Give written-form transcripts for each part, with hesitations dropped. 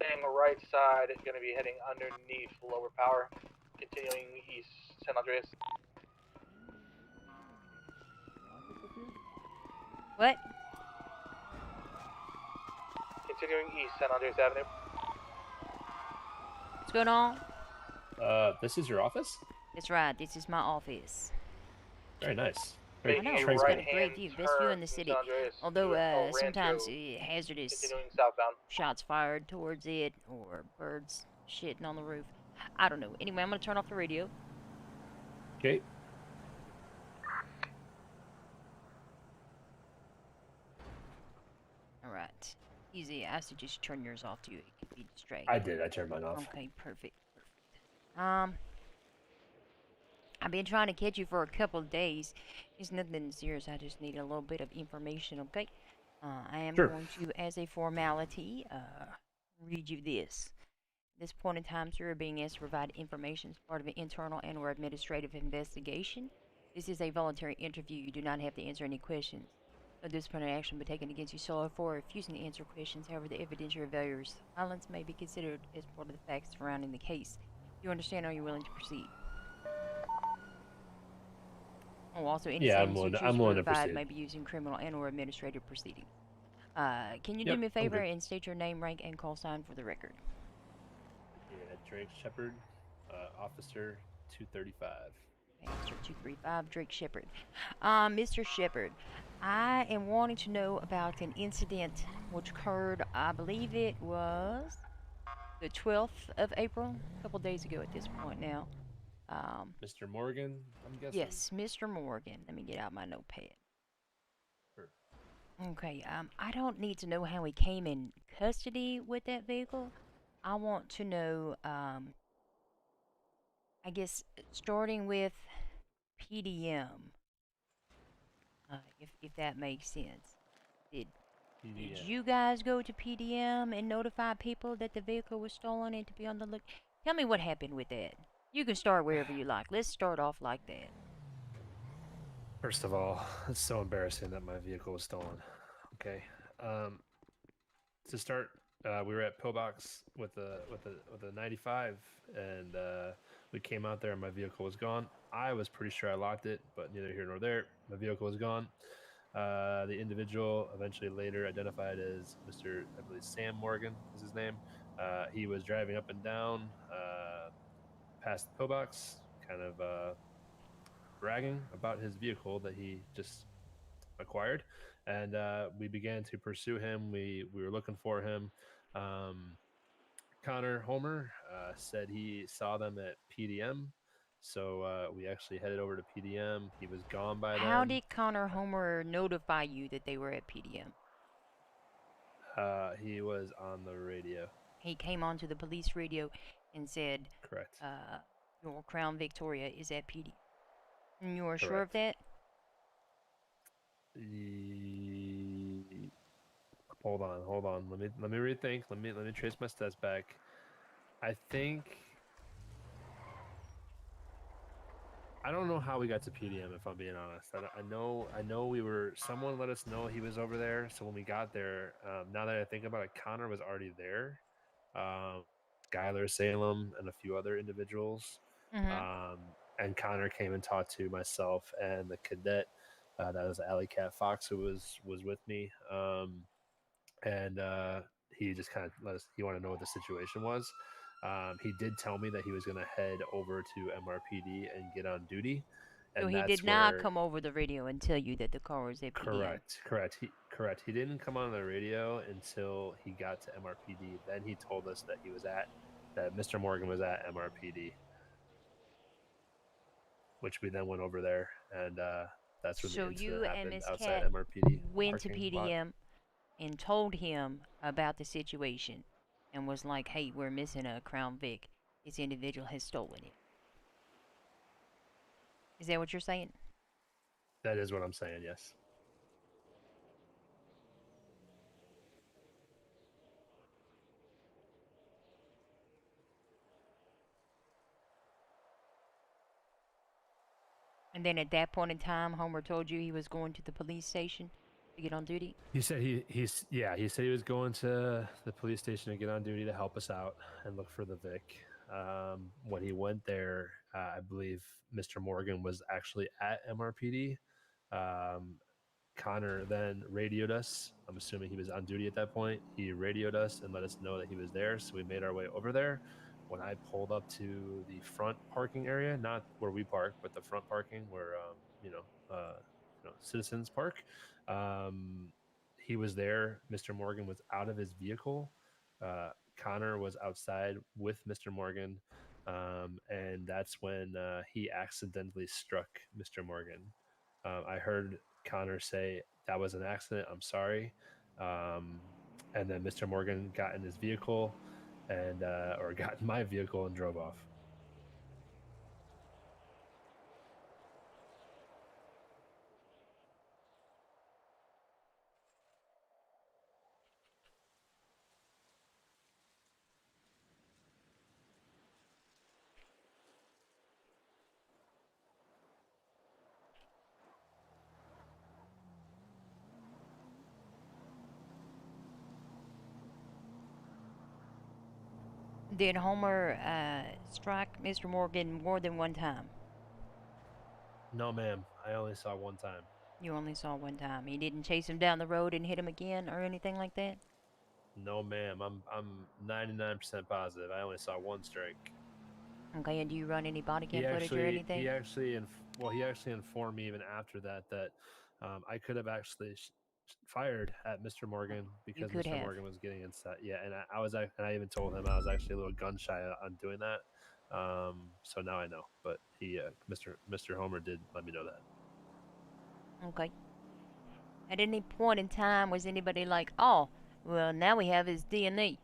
Staying right side, going to be heading underneath lower power. Continuing east, San Andreas. What? Continuing east, San Andreas Avenue. What's going on? This is your office? That's right. This is my office. Very nice. I know. It's got a great view. Best view in the city. Although sometimes hazardous shots fired towards it or birds shitting on the roof. I don't know. Anyway, I'm going to turn off the radio. Okay. Alright. Easy. I suggest you turn yours off too. It could be distracting. I did. I turned mine off. Okay, perfect. I've been trying to catch you for a couple of days. It's nothing serious. I just need a little bit of information, okay? I am going to, as a formality, read you this. At this point in time, sir, being asked to provide information as part of an internal and/or administrative investigation. This is a voluntary interview. You do not have to answer any questions. No disciplinary action will be taken against you solely for refusing to answer questions. However, the evidentiary value of silence may be considered as part of the facts surrounding the case. You understand? Are you willing to proceed? Oh, also, any statements you choose to provide may be used in criminal and/or administrative proceedings. Can you do me a favor and state your name, rank, and call sign for the record? Yeah, Drake Shepeard, Officer 235. Officer 235, Drake Shepeard. Mr. Shepeard, I am wanting to know about an incident which occurred, I believe it was the 12th of April, a couple days ago at this point now. Mr. Morgan, I'm guessing? Yes, Mr. Morgan. Let me get out my notepad. Sure. Okay, I don't need to know how he came in custody with that vehicle. I want to know, I guess, starting with PDM, if that makes sense. Did you guys go to PDM and notify people that the vehicle was stolen and to be on the look? Tell me what happened with that. You can start wherever you like. Let's start off like that. First of all, it's so embarrassing that my vehicle was stolen. Okay. To start, we were at Pillbox with a 95, and we came out there, and my vehicle was gone. I was pretty sure I locked it, but neither here nor there. My vehicle was gone. The individual, eventually later identified as Mr. I believe Sam Morgan is his name. He was driving up and down past the pillbox, kind of bragging about his vehicle that he just acquired, and we began to pursue him. We were looking for him. Connor Homer said he saw them at PDM, so we actually headed over to PDM. He was gone by then. How did Connor Homer notify you that they were at PDM? He was on the radio. He came onto the police radio and said, "Correct. Your Crown Victoria is at PD." And you are sure of that? Hold on. Let me rethink. Let me trace my steps back. I think I don't know how we got to PDM, if I'm being honest. I know we were. Someone let us know he was over there. So when we got there, now that I think about it, Connor was already there. Skylar Salem and a few other individuals. Mm-hmm. And Connor came and talked to myself and the cadet. That was Alley Cat Fox, who was with me. And he just kind of let us. He wanted to know what the situation was. He did tell me that he was going to head over to MRPD and get on duty. So he did not come over the radio and tell you that the car was at PDM. Correct. He didn't come on the radio until he got to MRPD. Then he told us that that Mr. Morgan was at MRPD, which we then went over there, and that's where the incident happened outside MRPD. Went to PDM and told him about the situation, and was like, "Hey, we're missing a Crown Vic. This individual has stolen it." Is that what you're saying? That is what I'm saying, yes. And then at that point in time, Homer told you he was going to the police station to get on duty? He said he said he was going to the police station to get on duty to help us out and look for the Vic. When he went there, I believe Mr. Morgan was actually at MRPD. Um, Connor then radioed us. I'm assuming he was on duty at that point. He radioed us and let us know that he was there. So we made our way over there. When I pulled up to the front parking area, not where we park, but the front parking where citizens park, um, he was there. Mr. Morgan was out of his vehicle. Connor was outside with Mr. Morgan, and that's when he accidentally struck Mr. Morgan. I heard Connor say that was an accident. I'm sorry. And then Mr. Morgan got in his vehicle and or got in my vehicle and drove off. Did Homer strike Mr. Morgan more than one time? No, ma'am. I only saw one time. You only saw one time. He didn't chase him down the road and hit him again or anything like that? No, ma'am. I'm 99% positive. I only saw one strike. Okay, and do you run any body cam footage or anything? He actually informed me even after that I could have actually fired at Mr. Morgan because Mr. Morgan was getting inside. Yeah, and I even told him I was actually a little gun shy on doing that. So now I know, but Mr. Homer did let me know that. Okay. At any point in time, was anybody like, oh, well, now we have his DNA?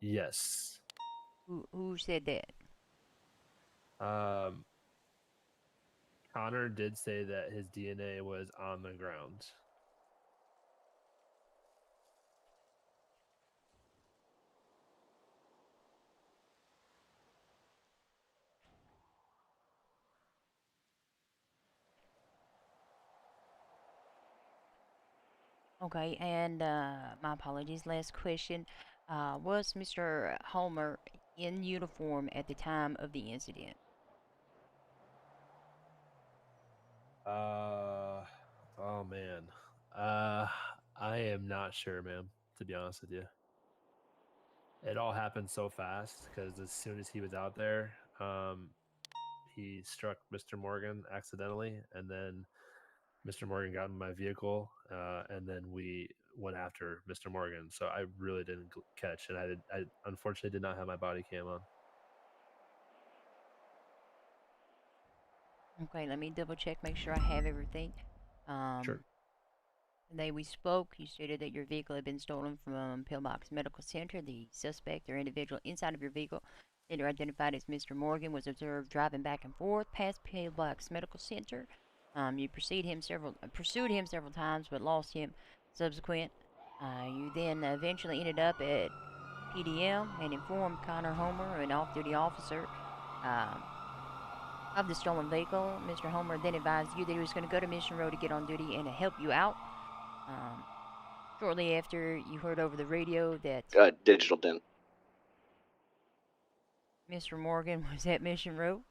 Yes. Who said that? Connor did say that his DNA was on the ground. Okay, and my apologies, last question. Was Mr. Homer in uniform at the time of the incident? Oh man. I am not sure, ma'am, to be honest with you. It all happened so fast because as soon as he was out there, he struck Mr. Morgan accidentally, and then Mr. Morgan got in my vehicle, and then we went after Mr. Morgan. So I really didn't catch, and I unfortunately did not have my body cam on. Okay, let me double check, make sure I have everything. Sure. The day we spoke, you stated that your vehicle had been stolen from Pillbox Medical Center. The suspect or individual inside of your vehicle, later identified as Mr. Morgan, was observed driving back and forth past Pillbox Medical Center. You pursued him several times, but lost him subsequent. You then eventually ended up at PDM and informed Connor Homer, an off-duty officer, of the stolen vehicle. Mr. Homer then advised you that he was going to go to Mission Road to get on duty and to help you out. Shortly after, you heard over the radio that Digital Den. Mr. Morgan was at Mission Road.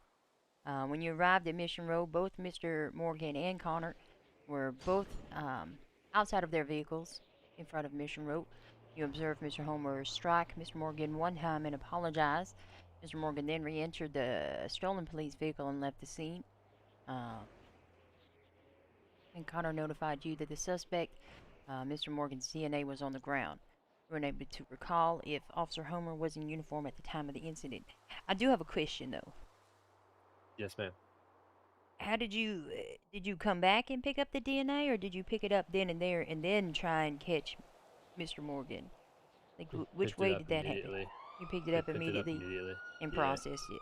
When you arrived at Mission Road, both Mr. Morgan and Connor were both outside of their vehicles in front of Mission Road. You observed Mr. Homer strike Mr. Morgan one time and apologize. Mr. Morgan then re-entered the stolen police vehicle and left the scene. And Connor notified you that the suspect, Mr. Morgan's DNA was on the ground. You were unable to recall if Officer Homer was in uniform at the time of the incident. I do have a question, though. Yes, ma'am. How did you come back and pick up the DNA, or did you pick it up then and there and then try and catch Mr. Morgan? Like, which way did that happen? You picked it up immediately and processed it.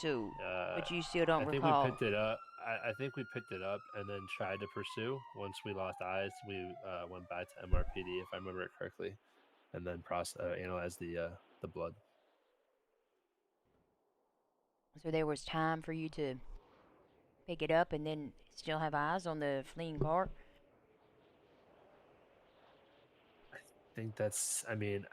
So, but you still don't recall. I think we picked it up. I think we picked it up and then tried to pursue. Once we lost eyes, we went back to MRPD, if I remember it correctly, and then analyzed the blood. So there was time for you to pick it up and then still have eyes on the fleeing car? I think that's. I mean,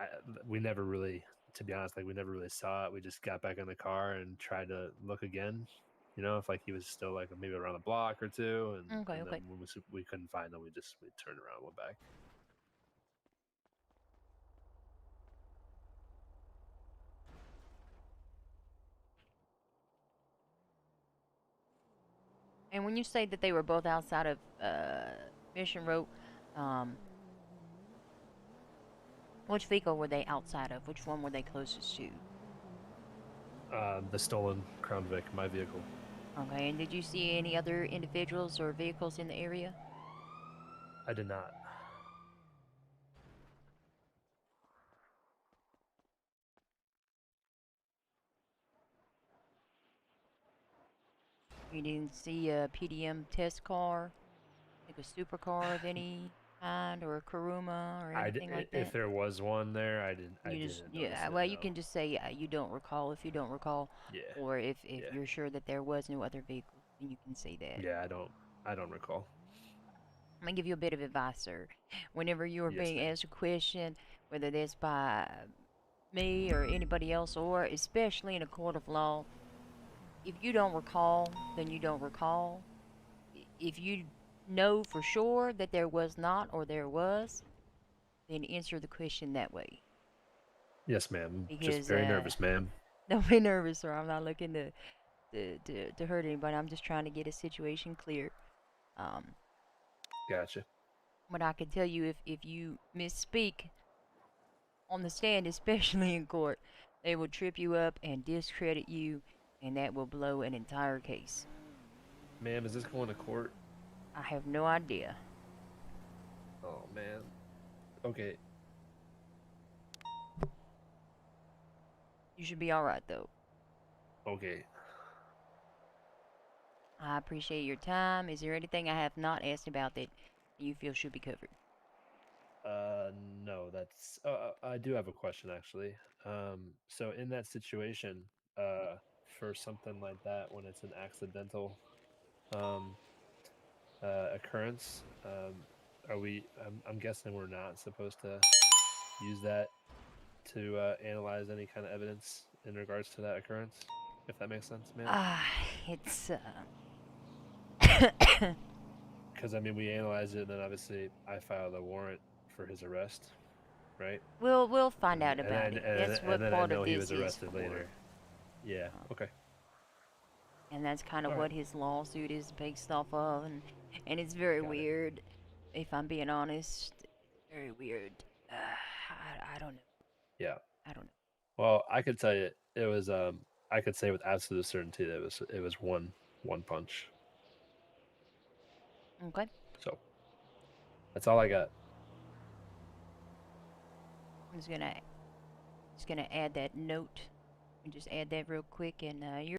we never really, to be honest, like we never really saw it. We just got back in the car and tried to look again. You know, if like he was still like maybe around the block or two, Okay, and then okay. when we couldn't find him, we turned around and went back. And when you say that they were both outside of Mission Road, um, which vehicle were they outside of? Which one were they closest to? The stolen Crown Vic, my vehicle. Okay, and did you see any other individuals or vehicles in the area? I did not. You didn't see a PDM test car, like a supercar of any kind, or a Kuruma, or anything like If that? there was one there, I You just, didn't notice yeah, it. well, you No. can just say you don't recall if you don't recall, Yeah. or if Yeah. you're sure that there was no other vehicle, then you can say that. Yeah. I don't recall. I'm gonna give you a bit of advice, sir. Whenever you are Yes, being ma'am. asked a question, whether that's by me or anybody else, or especially in a court of law, if you don't recall, then you don't recall. If you know for sure that there was not or there was, then answer the question that way. Yes, ma'am. Just Because very nervous, ma'am. don't be nervous, sir. I'm not looking to hurt anybody. I'm just trying to get a situation clear. Um, Gotcha. but I can tell you, if you misspeak on the stand, especially in court, they will trip you up and discredit you, and that will blow an entire case. Ma'am, is this going to court? I have no idea. Oh man. Okay. You should be alright, though. Okay. I appreciate your time. Is there anything I have not asked about that you feel should be covered? No, that's. I do have a question actually. So in that situation, for something like that, when it's an accidental, um, occurrence, are we? I'm guessing we're not supposed to use that to analyze any kind of evidence in regards to that occurrence, if that makes sense, ma'am. It's Because I mean, we analyzed it, and then obviously I filed a warrant for his arrest, right? we'll find out about it. That's And what then I part of know he this was is arrested for. later. Yeah. Okay. And that's kind of All what right. his lawsuit is based off of, and it's very Got it. weird, if I'm being honest. Very weird. I don't know. Yeah. I don't know. Well, I could tell you it was. I could say with absolute certainty that it was one punch. Okay. So that's all I got. I'm just gonna add that note and just add that real quick, and you're